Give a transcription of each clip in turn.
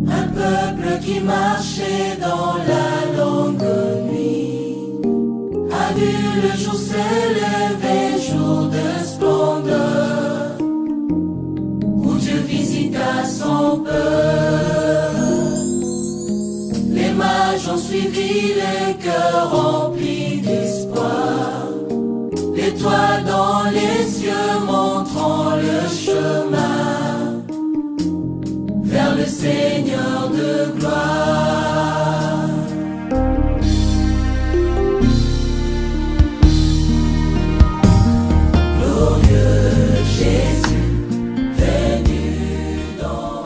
Un peuple qui marchait dans la longue nuit a vu le jour s'élever, jour de splendeur, où Dieu visita son peuple. Les mages ont suivi les cœurs remplis d'espoir, l'étoile dans les cieux montrant le chemin vers le Seigneur de gloire. Glorieux Jésus, venu dans...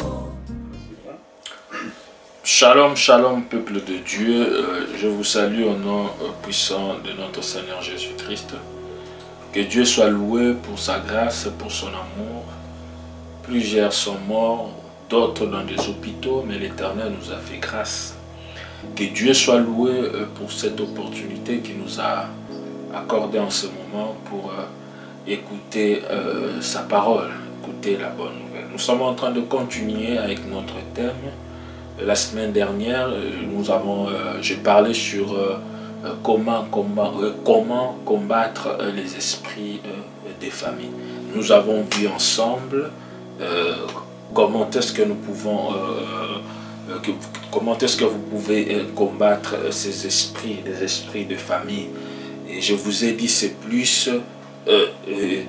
Shalom, shalom, peuple de Dieu. Je vous salue au nom puissant de notre Seigneur Jésus-Christ. Que Dieu soit loué pour sa grâce, pour son amour. Plusieurs sont morts, d'autres dans des hôpitaux, mais l'Éternel nous a fait grâce. Que Dieu soit loué pour cette opportunité qu'il nous a accordée en ce moment pour écouter sa parole, écouter la bonne nouvelle. Nous sommes en train de continuer avec notre thème. La semaine dernière, j'ai parlé sur comment combattre les esprits des familles. Nous avons vu ensemble comment est-ce que nous pouvons, comment est-ce que vous pouvez combattre ces esprits, les esprits de famille. Et je vous ai dit, c'est plus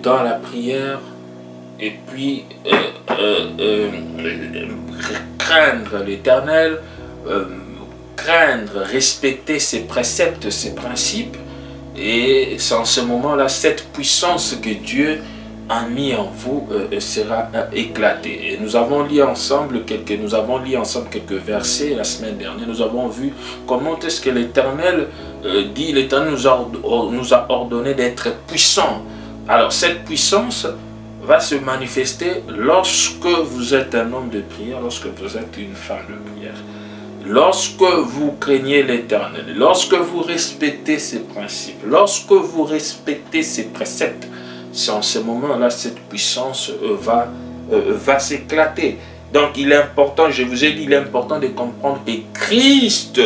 dans la prière et puis craindre l'Éternel, craindre, respecter ses préceptes, ses principes. Et c'est en ce moment-là, cette puissance que Dieu a mis en vous sera éclatée. Et nous avons lu ensemble quelques versets la semaine dernière. Nous avons vu comment est-ce que l'Éternel dit, l'Éternel nous a ordonné d'être puissants. Alors cette puissance va se manifester lorsque vous êtes un homme de prière, lorsque vous êtes une femme de prière. Lorsque vous craignez l'Éternel, lorsque vous respectez ses principes, lorsque vous respectez ses préceptes, c'est en ce moment-là cette puissance va s'éclater. Donc il est important, je vous ai dit, il est important de comprendre que Christ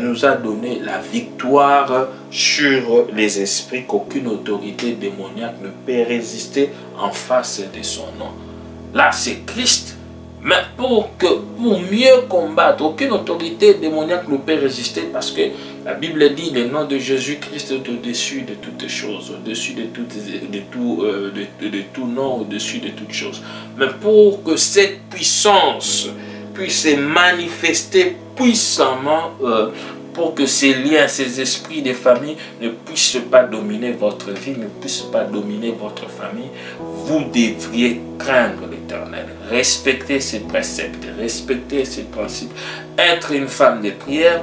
nous a donné la victoire sur les esprits, qu'aucune autorité démoniaque ne peut résister en face de son nom. Là, c'est Christ. Mais pour mieux combattre, aucune autorité démoniaque ne peut résister, parce que la Bible dit le nom de Jésus-Christ est au-dessus de toutes choses, au-dessus de tout nom, au-dessus de toutes choses. Mais pour que cette puissance puisse se manifester puissamment, pour que ces liens, ces esprits des familles ne puissent pas dominer votre vie, ne puissent pas dominer votre famille, vous devriez craindre l'Éternel, respecter ses préceptes, respecter ses principes, être une femme de prière,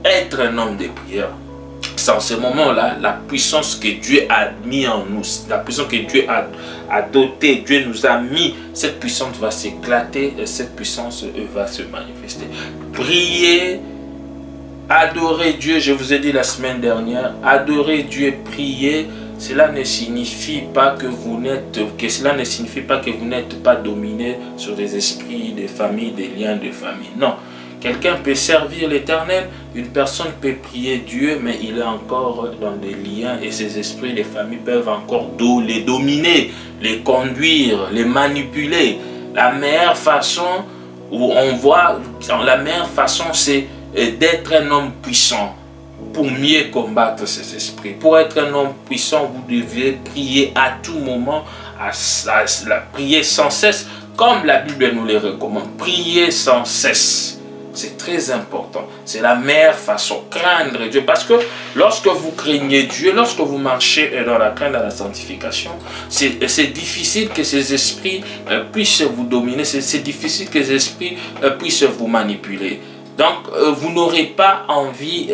être un homme de prière. C'est en ce moment-là la puissance que Dieu a mis en nous, la puissance que Dieu a dotée, Dieu nous a mis, cette puissance va s'éclater, cette puissance va se manifester. Priez, adorer Dieu, je vous ai dit la semaine dernière, adorer Dieu, prier, cela ne signifie pas que vous n'êtes pas dominé sur des esprits de famille, des liens de famille. Non. Quelqu'un peut servir l'Éternel, une personne peut prier Dieu, mais il est encore dans des liens et ces esprits de famille peuvent encore les dominer, les conduire, les manipuler. La meilleure façon où on voit, la meilleure façon c'est d'être un homme puissant pour mieux combattre ces esprits. Pour être un homme puissant, vous devez prier à tout moment, prier sans cesse, comme la Bible nous les recommande. Prier sans cesse. C'est très important. C'est la meilleure façon. Craindre Dieu. Parce que lorsque vous craignez Dieu, lorsque vous marchez dans la crainte, dans la sanctification, c'est difficile que ces esprits puissent vous dominer. C'est difficile que ces esprits puissent vous manipuler. Donc, vous n'aurez pas envie,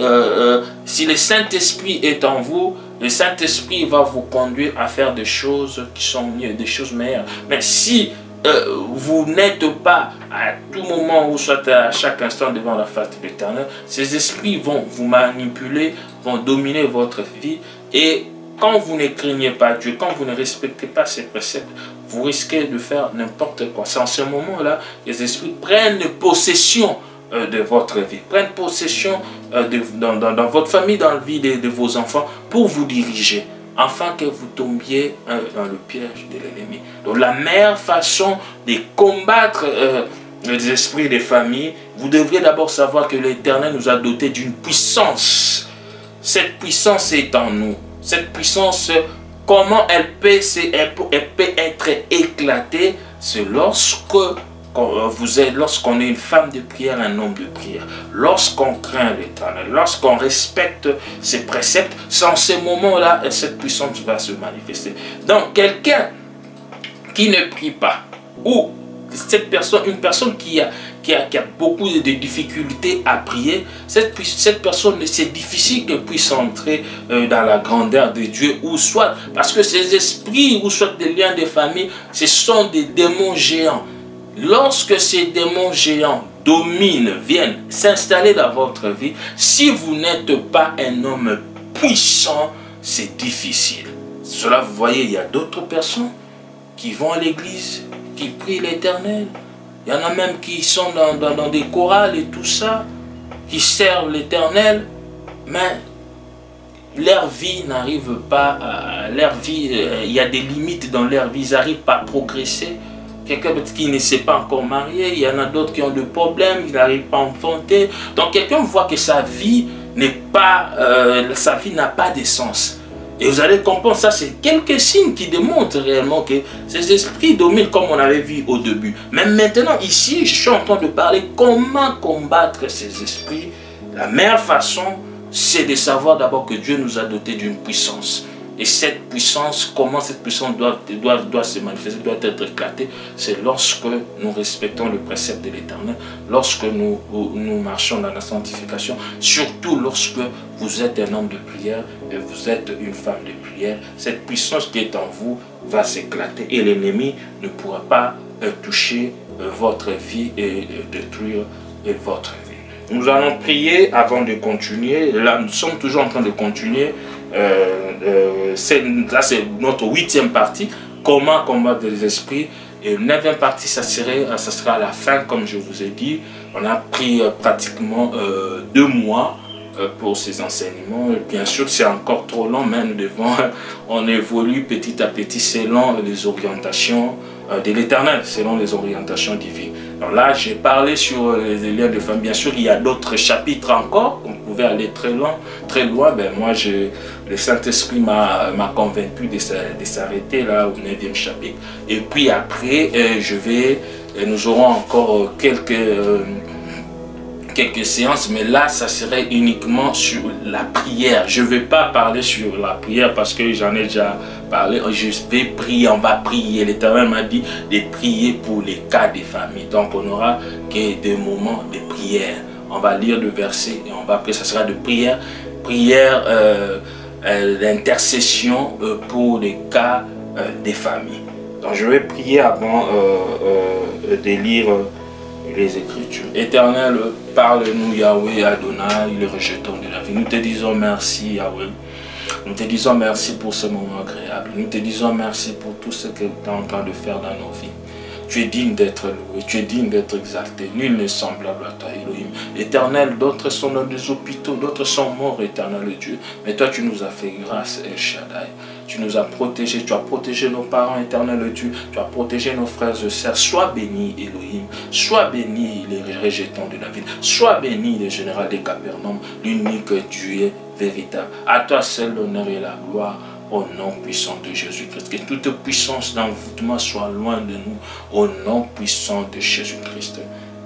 si le Saint-Esprit est en vous, le Saint-Esprit va vous conduire à faire des choses qui sont mieux, des choses meilleures. Mais si vous n'êtes pas à tout moment ou soit à chaque instant devant la face de l'Éternel, ces esprits vont vous manipuler, vont dominer votre vie. Et quand vous ne craignez pas Dieu, quand vous ne respectez pas ses préceptes, vous risquez de faire n'importe quoi. C'est en ce moment-là que les esprits prennent possession de votre vie, prennent possession dans votre famille, dans la vie de vos enfants, pour vous diriger, afin que vous tombiez dans le piège de l'ennemi. Donc la meilleure façon de combattre les esprits des familles, vous devriez d'abord savoir que l'Éternel nous a dotés d'une puissance. Cette puissance est en nous. Cette puissance, comment elle peut être éclatée, c'est lorsqu'on est une femme de prière, un homme de prière. Lorsqu'on craint l'Éternel, lorsqu'on respecte ses préceptes, c'est en ce moment-là que cette puissance va se manifester. Donc, quelqu'un qui ne prie pas, ou une personne qui a beaucoup de difficultés à prier, cette personne, c'est difficile qu'elle puisse entrer dans la grandeur de Dieu, ou soit parce que ces esprits, ou soit des liens de famille, ce sont des démons géants. Lorsque ces démons géants dominent, viennent s'installer dans votre vie, si vous n'êtes pas un homme puissant, c'est difficile. Cela, vous voyez, il y a d'autres personnes qui vont à l'église, qui prient l'Éternel. Il y en a même qui sont dans des chorales et tout ça, qui servent l'Éternel, mais leur vie n'arrive pas à... il y a des limites dans leur vie, ils n'arrivent pas à progresser. Quelqu'un qui ne s'est pas encore marié, il y en a d'autres qui ont des problèmes, ils n'arrivent pas à enfanter. Donc quelqu'un voit que sa vie n'a pas de sens. Et vous allez comprendre, ça c'est quelques signes qui démontrent réellement que ces esprits dominent comme on avait vu au début. Mais maintenant ici, je suis en train de parler comment combattre ces esprits. La meilleure façon, c'est de savoir d'abord que Dieu nous a dotés d'une puissance. Et cette puissance, comment cette puissance doit se manifester, doit être éclatée, c'est lorsque nous respectons le précepte de l'Éternel, lorsque nous marchons dans la sanctification, surtout lorsque vous êtes un homme de prière et vous êtes une femme de prière, cette puissance qui est en vous va s'éclater et l'ennemi ne pourra pas toucher votre vie et détruire votre vie. Nous allons prier avant de continuer. Là, nous sommes toujours en train de continuer. Là, c'est notre 8e partie. Comment combattre les esprits. Et 9e partie, ça sera à la fin, comme je vous ai dit. On a pris pratiquement 2 mois pour ces enseignements. Bien sûr, c'est encore trop long, mais nous devons, on évolue petit à petit selon les orientations de l'Éternel, selon les orientations divines. Donc là, j'ai parlé sur les liens de famille. Bien sûr, il y a d'autres chapitres encore. On pouvait aller très loin. Ben moi, le Saint-Esprit m'a convaincu de s'arrêter là au 9e chapitre. Et puis après, nous aurons encore quelques séances, mais là, ça serait uniquement sur la prière. Je ne vais pas parler sur la prière parce que j'en ai déjà parlé. Je vais prier, on va prier. L'Éternel m'a dit de prier pour les cas des familles. Donc, on n'aura que des moments de prière. On va lire le verset et on va prier. Ça sera de prière d'intercession pour les cas des familles. Donc, je vais prier avant de lire les Écritures. Éternel, parle-nous, Yahweh, Adonai, le rejeton de la vie. Nous te disons merci, Yahweh. Nous te disons merci pour ce moment agréable. Nous te disons merci pour tout ce que tu es en train de faire dans nos vies. Tu es digne d'être loué, tu es digne d'être exalté. Nul n'est semblable à toi, Elohim. Éternel, d'autres sont dans des hôpitaux, d'autres sont morts, éternel Dieu. Mais toi, tu nous as fait grâce, El Shaddai. Tu nous as protégés, tu as protégé nos parents, éternel Dieu. Tu as protégé nos frères et sœurs. Sois béni, Elohim. Sois béni, les rejetons de la ville. Sois béni, le général des Capernaum, l'unique Dieu véritable. À toi seul l'honneur et la gloire. Au nom puissant de Jésus-Christ. Que toute puissance d'envoûtement soit loin de nous. Au nom puissant de Jésus-Christ.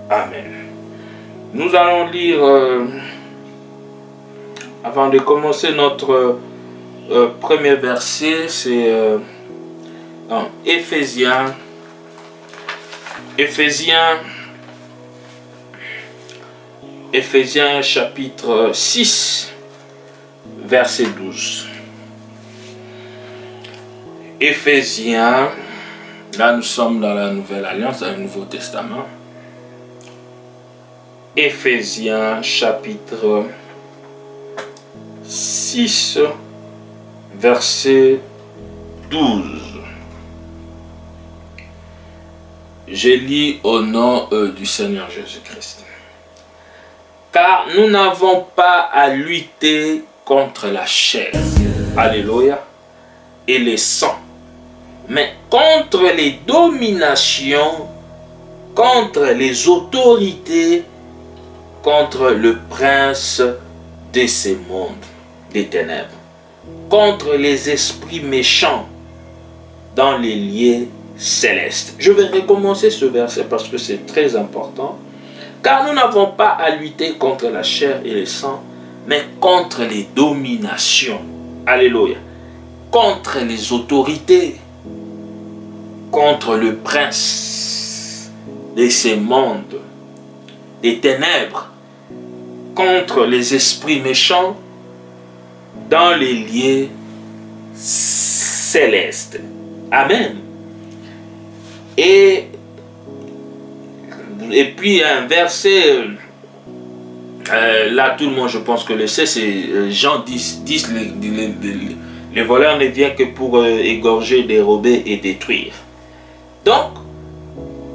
Amen. Nous allons lire, avant de commencer notre premier verset, c'est dans Éphésiens chapitre 6, verset 12. Éphésiens, là nous sommes dans la Nouvelle Alliance, dans le Nouveau Testament. Éphésiens chapitre 6, verset 12. Je lis au nom du Seigneur Jésus-Christ. Car nous n'avons pas à lutter contre la chair, alléluia, et les sangs, mais contre les dominations, contre les autorités, contre le prince de ces mondes des ténèbres, contre les esprits méchants dans les lieux célestes. Je vais recommencer ce verset parce que c'est très important. Car nous n'avons pas à lutter contre la chair et le sang, mais contre les dominations. Alléluia. Contre les autorités, contre le prince de ces mondes des ténèbres, contre les esprits méchants dans les lieux célestes. Amen. Et puis un verset, là tout le monde je pense que le sait, c'est Jean 10, les voleurs ne viennent que pour égorger, dérober et détruire. Donc,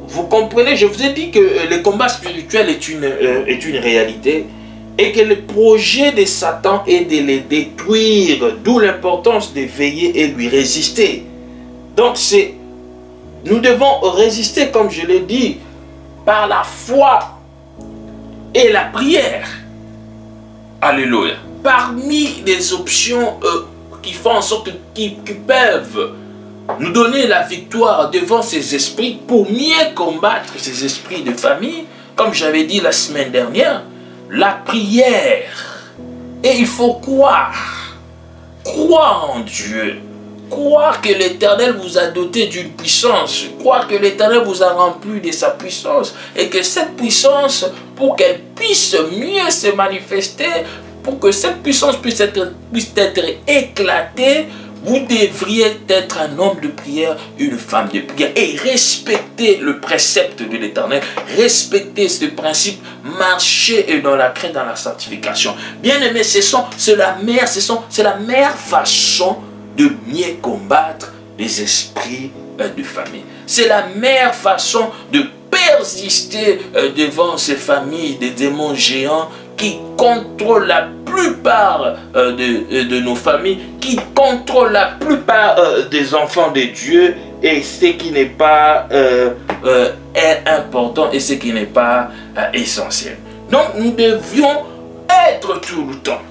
vous comprenez, je vous ai dit que le combat spirituel est une réalité et que le projet de Satan est de les détruire, d'où l'importance de veiller et lui résister. Donc, nous devons résister, comme je l'ai dit, par la foi et la prière. Alléluia. Parmi les options qui font en sorte qu'ils peuvent nous donner la victoire devant ces esprits pour mieux combattre ces esprits de famille, comme j'avais dit la semaine dernière, la prière. Et il faut croire. Croire en Dieu. Croire que l'Éternel vous a doté d'une puissance. Croire que l'Éternel vous a rempli de sa puissance. Et que cette puissance, pour qu'elle puisse mieux se manifester, pour que cette puissance puisse être éclatée, vous devriez être un homme de prière, une femme de prière. Et respecter le précepte de l'Éternel. Respecter ce principe. Marcher dans la crainte, dans la sanctification. Bien aimé, c'est la meilleure façon de mieux combattre les esprits de famille. C'est la meilleure façon de persister devant ces familles de démons géants qui contrôlent la plupart de nos familles, qui contrôlent la plupart des enfants de Dieu, et ce qui n'est pas important et ce qui n'est pas essentiel. Donc nous devions être tout le temps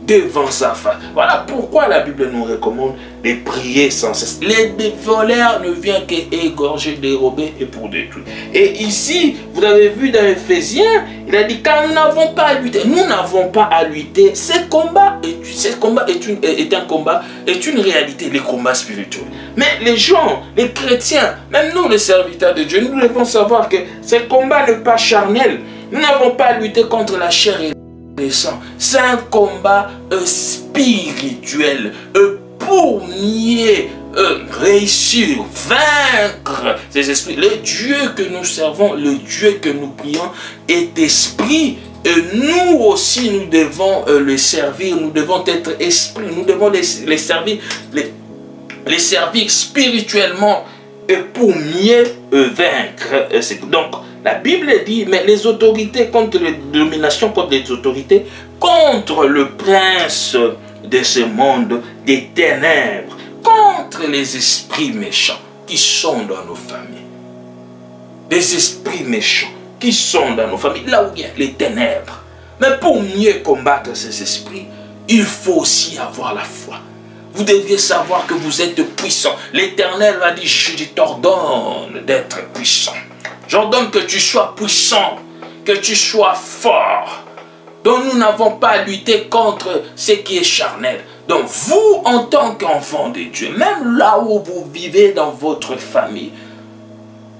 devant sa face. Voilà pourquoi la Bible nous recommande de prier sans cesse. Les voleurs ne viennent qu'égorger, dérober et pour détruire. Et ici, vous avez vu dans Éphésiens, il a dit car nous n'avons pas à lutter. Nous n'avons pas à lutter. Ce combat est une réalité, les combats spirituels. Mais les gens, les chrétiens, même nous les serviteurs de Dieu, nous devons savoir que ce combat n'est pas charnel. Nous n'avons pas à lutter contre la chair et c'est un combat spirituel pour mieux réussir, vaincre ces esprits. Le Dieu que nous servons, le Dieu que nous prions est esprit. Et nous aussi, nous devons le servir, nous devons être esprit, nous devons les servir spirituellement pour mieux vaincre. Donc, la Bible dit, mais les autorités contre les dominations, contre les autorités, contre le prince de ce monde des ténèbres, contre les esprits méchants qui sont dans nos familles. Des esprits méchants qui sont dans nos familles, là où il y a les ténèbres. Mais pour mieux combattre ces esprits, il faut aussi avoir la foi. Vous deviez savoir que vous êtes puissant. L'Éternel va dire, je t'ordonne d'être puissant. J'ordonne que tu sois puissant, que tu sois fort. Donc nous n'avons pas à lutter contre ce qui est charnel. Donc vous, en tant qu'enfant de Dieu, même là où vous vivez dans votre famille,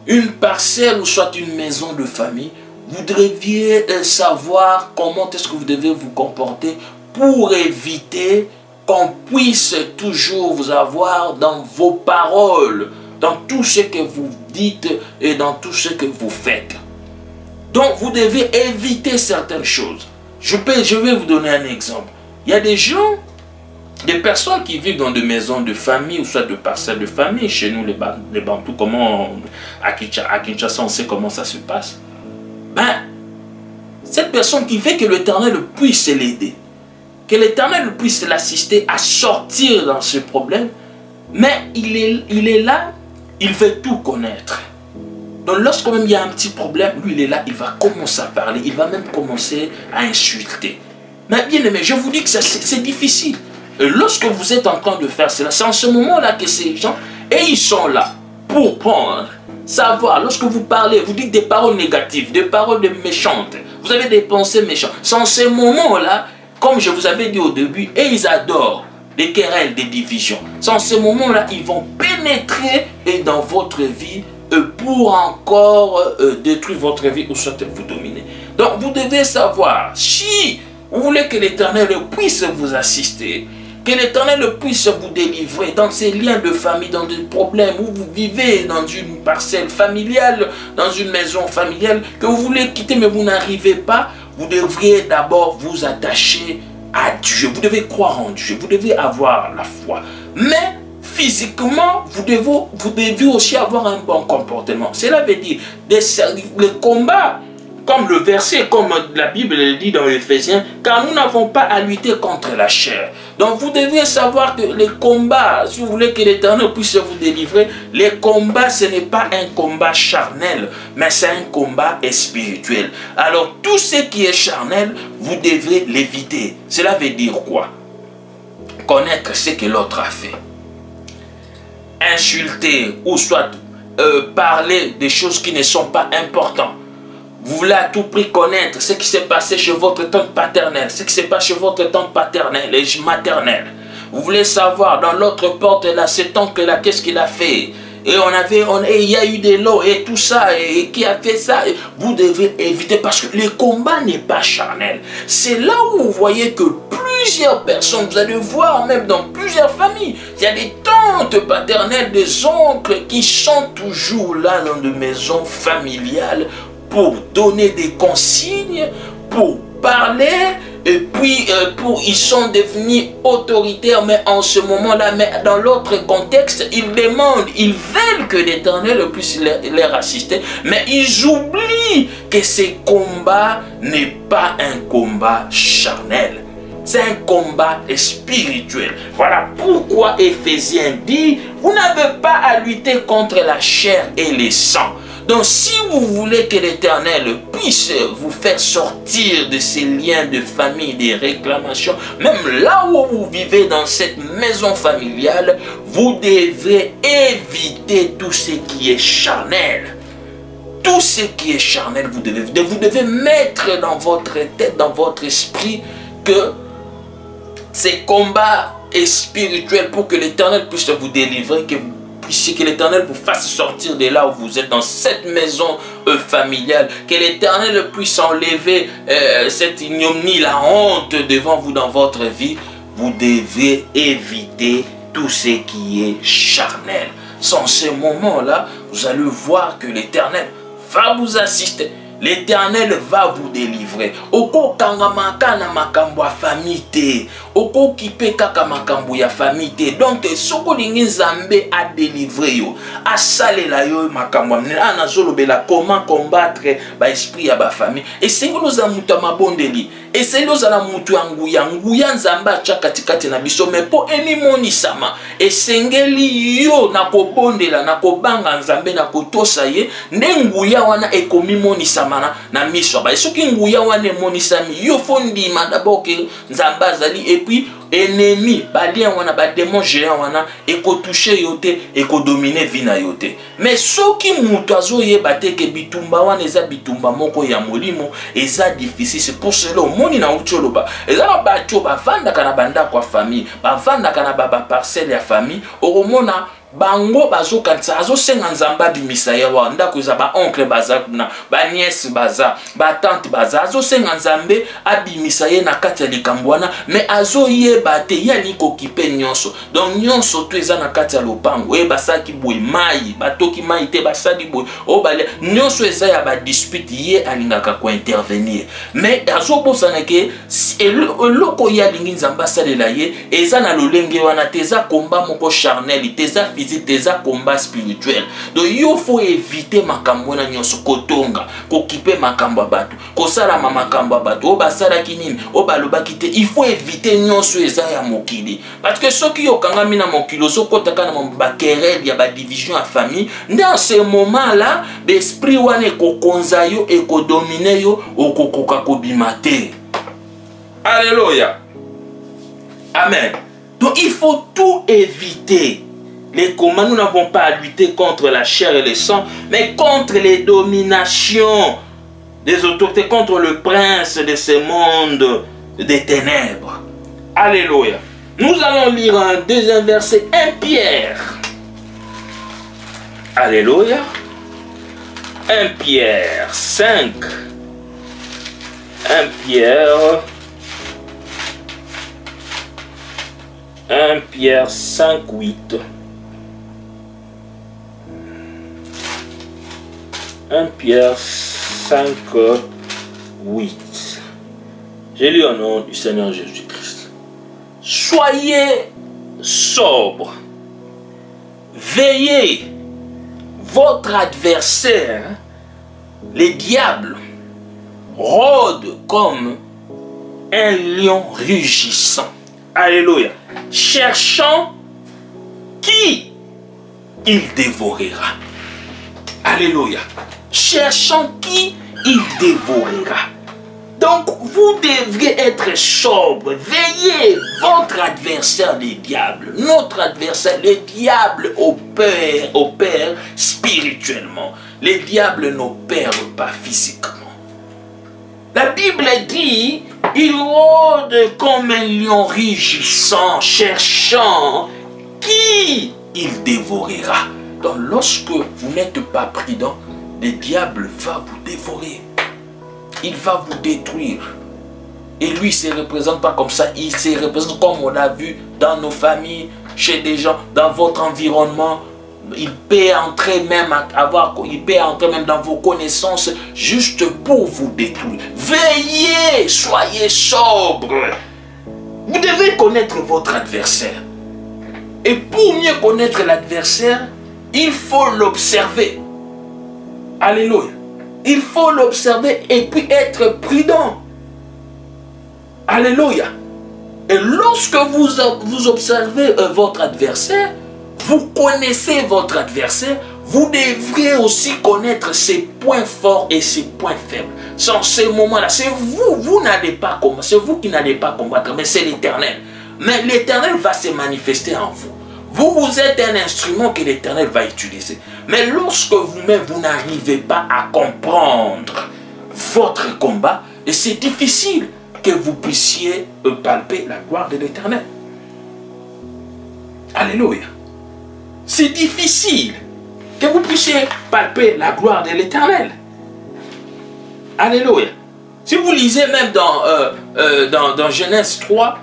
une parcelle ou soit une maison de famille, vous deviez savoir comment est-ce que vous devez vous comporter pour éviter qu'on puisse toujours vous avoir dans vos paroles, dans tout ce que vous dites et dans tout ce que vous faites. Donc vous devez éviter certaines choses. Je vais vous donner un exemple. Il y a des gens, des personnes qui vivent dans des maisons de famille ou soit de parcelles de famille, chez nous les Bantous, à Kinshasa on sait comment ça se passe. Ben, cette personne qui veut que l'Éternel puisse l'aider, que l'Éternel puisse l'assister à sortir dans ce problème, mais il est là, il veut tout connaître. Donc lorsque même il y a un petit problème, lui il est là, il va commencer à parler, il va même commencer à insulter. Mais bien aimé, je vous dis que c'est difficile. Et lorsque vous êtes en train de faire cela, c'est en ce moment-là que ces gens, et ils sont là pour prendre, savoir, lorsque vous parlez, vous dites des paroles négatives, des paroles méchantes, vous avez des pensées méchantes. C'est en ce moment-là, comme je vous avais dit au début, et ils adorent des querelles, des divisions. C'est en ce moment-là, ils vont pénétrer dans votre vie pour encore détruire votre vie ou soit vous dominer. Donc vous devez savoir, si vous voulez que l'Éternel puisse vous assister, que l'Éternel puisse vous délivrer dans ces liens de famille, dans des problèmes où vous vivez dans une parcelle familiale, dans une maison familiale, que vous voulez quitter mais vous n'arrivez pas, vous devriez d'abord vous attacher à Dieu. Vous devez croire en Dieu, vous devez avoir la foi. Mais physiquement, vous devez aussi avoir un bon comportement. Cela veut dire, le combat, comme le verset, comme la Bible le dit dans Éphésiens, car nous n'avons pas à lutter contre la chair. Donc vous devez savoir que les combats, si vous voulez que l'Éternel puisse vous délivrer, les combats, ce n'est pas un combat charnel, mais c'est un combat spirituel. Alors tout ce qui est charnel, vous devrez l'éviter. Cela veut dire quoi? Connaître ce que l'autre a fait. Insulter ou soit parler des choses qui ne sont pas importantes. Vous voulez à tout prix connaître ce qui s'est passé chez votre tante paternelle, ce qui s'est passé chez votre tante paternelle et maternelle. Vous voulez savoir dans l'autre porte là, cet oncle là, qu'est-ce qu'il a fait? Et il y a eu des lots et tout ça, et qui a fait ça? Vous devez éviter parce que le combat n'est pas charnel. C'est là où vous voyez que plusieurs personnes, vous allez voir même dans plusieurs familles, il y a des tantes paternelles, des oncles qui sont toujours là dans des maisons familiales pour donner des consignes, pour parler, et puis ils sont devenus autoritaires, mais en ce moment-là, mais dans l'autre contexte, ils demandent, ils veulent que l'Éternel puisse leur assister, mais ils oublient que ce combat n'est pas un combat charnel. C'est un combat spirituel. Voilà pourquoi Éphésiens dit, vous n'avez pas à lutter contre la chair et le sang. Donc si vous voulez que l'Éternel puisse vous faire sortir de ces liens de famille, des réclamations, même là où vous vivez dans cette maison familiale, vous devez éviter tout ce qui est charnel. Tout ce qui est charnel, vous devez mettre dans votre tête, dans votre esprit que ces combats spirituels pour que l'Éternel puisse vous délivrer, que l'Éternel vous fasse sortir de là où vous êtes, dans cette maison familiale, que l'Éternel puisse enlever cette ignominie, la honte devant vous dans votre vie. Vous devez éviter tout ce qui est charnel. Sans ce moment-là, vous allez voir que l'Éternel va vous assister. L'Éternel va vous délivrer. Oko kangamaka na makambo ya famille. Oko kipe kaka makambo ya famille. Donc soko lingi Nzambe a délivré yo. A salela yo makambo. Ana zolobela comment combattre ba esprit ya ba famille. Et sengolo za mutu mabondeli. Et sengolo za na mutu nguya nguya Nzambe acha katikati na biso mais po emimoni sama. Et sengeli yo na kobondela na kobanga Nzambe na kotosa ye nguya wana ekomimoni sama. Na miso ba soki nguya wane monisami yo fondi d'abord que Nzamba zali et puis ennemi balien wana ba démon géant wana eko toucher yote eko dominer vina yote mais soki mutu azoyeba te ke bitumba wana eza bitumba moko ya molimo eza difficile. C'est pour cela moni na ucholoba eza na bato bavanda kana banda kwa famille bavanda kana ba parcelle ya famille oromona bango bazo kanisa azo senga nzamba bimisa yawa ndako za ba oncle baza na ba nièce baza ba tante baza azo senga nzambe abimisa ye na kati ya likambo wana mais azo yeba te ya liko kipe nyonso donc nyonso to eza na kati ya lopango e basaki boy mai batoki mai te basali boy o bale nyonso eza ya ba dispute ye alingaka ko intervenir mais azo bosana ke eloko ya lingi nzamba salela ye eza na lolenge wana te eza combat moko charnel te eza physique te eza combat spirituel donc il faut éviter makambo na nyonso kotonga kokipe makambo bato kosala makambo bato o basala kinini o balobaki te il faut éviter nyonso eza ya mokili parce que soki yokangami na mokili ozokotaka na baquerelle ya ba division ya famille dans ce moment là l'esprit wana ekokonza yo ekodomine yo okokoka kobima te. Alléluia. Amen. Donc il faut tout éviter. Les commandes, nous n'avons pas à lutter contre la chair et le sang, mais contre les dominations des autorités, contre le prince de ce monde des ténèbres. Alléluia. Nous allons lire un deuxième verset, 1 Pierre. Alléluia. 1 Pierre 5. 1 Pierre 5, 8. 1 Pierre 5, 8. J'ai lu au nom du Seigneur Jésus-Christ. Soyez sobres. Veillez. Votre adversaire, le diable, rôde comme un lion rugissant. Alléluia. Cherchant qui il dévorera. Alléluia. Cherchant qui il dévorera. Donc, vous devrez être sobre. Veillez votre adversaire, le diable. Notre adversaire, le diable opère spirituellement. Le diable n'opère pas physiquement. La Bible dit, il rôde comme un lion rugissant, cherchant qui il dévorera. Donc, lorsque vous n'êtes pas prudent, le diable va vous dévorer. Il va vous détruire. Et lui, il ne se représente pas comme ça. Il se représente comme on a vu dans nos familles, chez des gens, dans votre environnement. Il peut entrer même dans vos connaissances juste pour vous détruire. Veillez, soyez sobre. Vous devez connaître votre adversaire. Et pour mieux connaître l'adversaire, il faut l'observer. Alléluia. Il faut l'observer et puis être prudent. Alléluia. Et lorsque vous observez votre adversaire, vous connaissez votre adversaire, vous devrez aussi connaître ses points forts et ses points faibles. Sans ces moments-là, c'est vous n'allez pas combattre, c'est vous qui n'allez pas combattre, mais c'est l'Éternel. Mais l'Éternel va se manifester en vous. Vous êtes un instrument que l'Éternel va utiliser. Mais lorsque vous-même, vous n'arrivez pas à comprendre votre combat, et c'est difficile que vous puissiez palper la gloire de l'Éternel. Alléluia. C'est difficile que vous puissiez palper la gloire de l'Éternel. Alléluia. Si vous lisez même dans Genèse 3,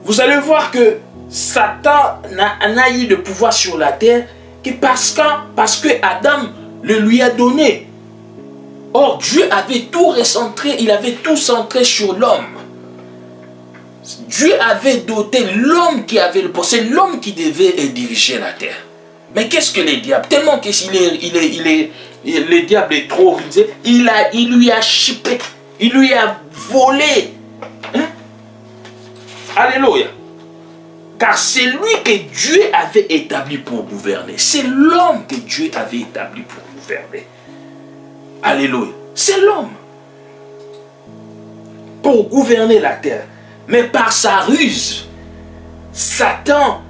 vous allez voir que Satan n'a eu de pouvoir sur la terre que parce que Adam le lui a donné. Or, Dieu avait tout recentré, il avait tout centré sur l'homme. Dieu avait doté l'homme qui avait le pouvoir, c'est l'homme qui devait diriger la terre. Mais qu'est-ce que les diables? Tellement que le diable est trop rusé, il lui a chipé, il lui a volé. Hein? Alléluia. Car c'est lui que Dieu avait établi pour gouverner. C'est l'homme que Dieu avait établi pour gouverner. Alléluia. C'est l'homme. Pour gouverner la terre. Mais par sa ruse, Satan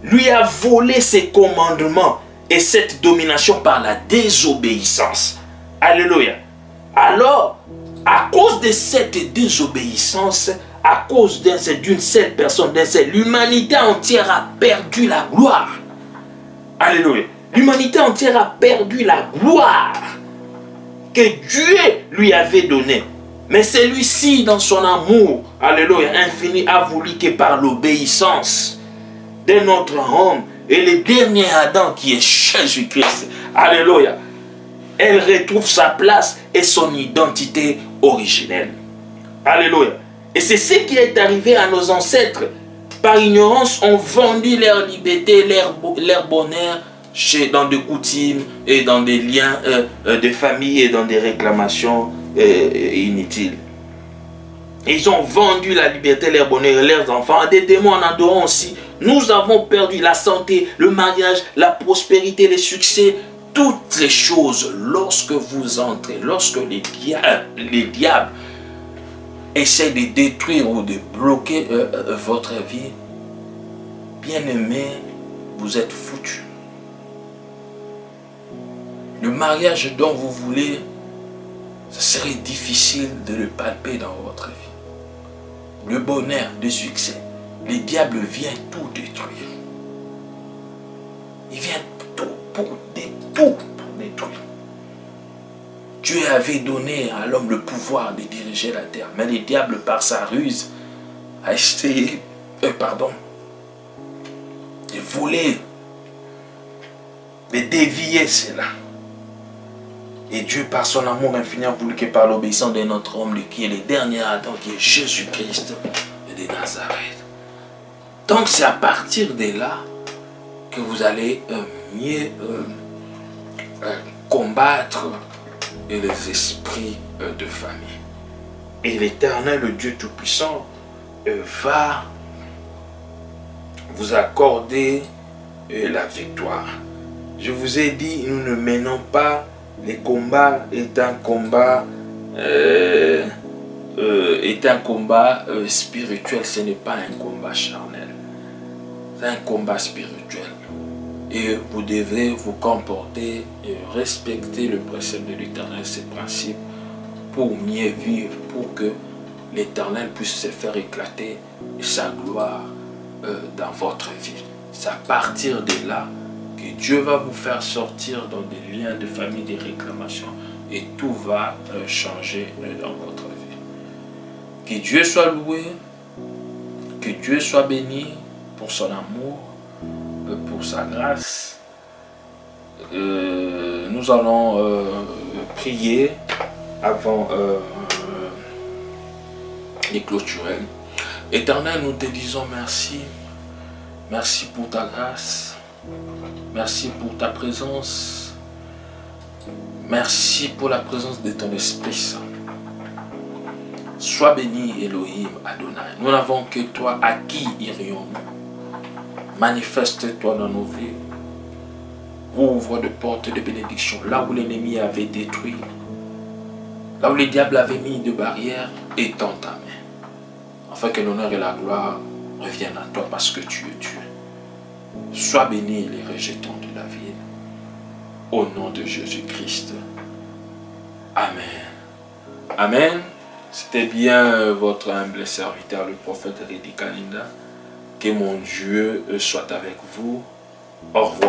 lui a volé ses commandements et cette domination par la désobéissance. Alléluia. Alors, à cause de cette désobéissance, à cause d'une seule personne, l'humanité entière a perdu la gloire. Alléluia. L'humanité entière a perdu la gloire que Dieu lui avait donnée. Mais celui-ci, dans son amour, alléluia, infini, a voulu que par l'obéissance de notre homme et le dernier Adam qui est Jésus-Christ, alléluia, elle retrouve sa place et son identité originelle. Alléluia. Et c'est ce qui est arrivé à nos ancêtres. Par ignorance, ont vendu leur liberté, leur bonheur dans des coutumes et dans des liens de famille et dans des réclamations inutiles. Ils ont vendu la liberté, leur bonheur et leurs enfants à des démons en adorant aussi. Nous avons perdu la santé, le mariage, la prospérité, le succès, toutes les choses. Lorsque vous entrez, lorsque les diables essaient de détruire ou de bloquer votre vie, bien-aimé, vous êtes foutu. Le mariage dont vous voulez, ce serait difficile de le palper dans votre vie. Le bonheur, le succès, le diable vient tout détruire. Il vient tout pour détruire. Dieu avait donné à l'homme le pouvoir de diriger la terre, mais le diable, par sa ruse, a essayé, de voler, de dévier cela. Et Dieu, par son amour infini, a voulu que par l'obéissance de notre homme, qui est le dernier Adam, qui est Jésus-Christ de Nazareth. Donc c'est à partir de là que vous allez mieux combattre les esprits de famille. Et l'Éternel, le Dieu Tout-Puissant, va vous accorder la victoire. Je vous ai dit, nous ne menons pas les combats, est un combat spirituel, ce n'est pas un combat charnel, c'est un combat spirituel. Et vous devez vous comporter et respecter le précepte de l'Éternel, ses principes, pour mieux vivre, pour que l'Éternel puisse se faire éclater sa gloire dans votre vie. C'est à partir de là que Dieu va vous faire sortir dans des liens de famille, des réclamations, et tout va changer dans votre vie. Que Dieu soit loué, que Dieu soit béni pour son amour, pour sa grâce. Nous allons prier avant de clôturer. Éternel, nous te disons merci. Merci pour ta grâce. Merci pour ta présence. Merci pour la présence de ton Esprit Saint. Sois béni, Elohim Adonai. Nous n'avons que toi. À qui irions-nous? Manifeste-toi dans nos vies. Ouvre de portes de bénédiction. Là où l'ennemi avait détruit, là où le diable avait mis de barrières, étends ta main. Afin que l'honneur et la gloire reviennent à toi parce que tu es Dieu. Sois béni les rejetons de la vie. Au nom de Jésus-Christ. Amen. Amen. C'était bien votre humble serviteur, le prophète Redi Kalinda. Que mon Dieu soit avec vous. Au revoir.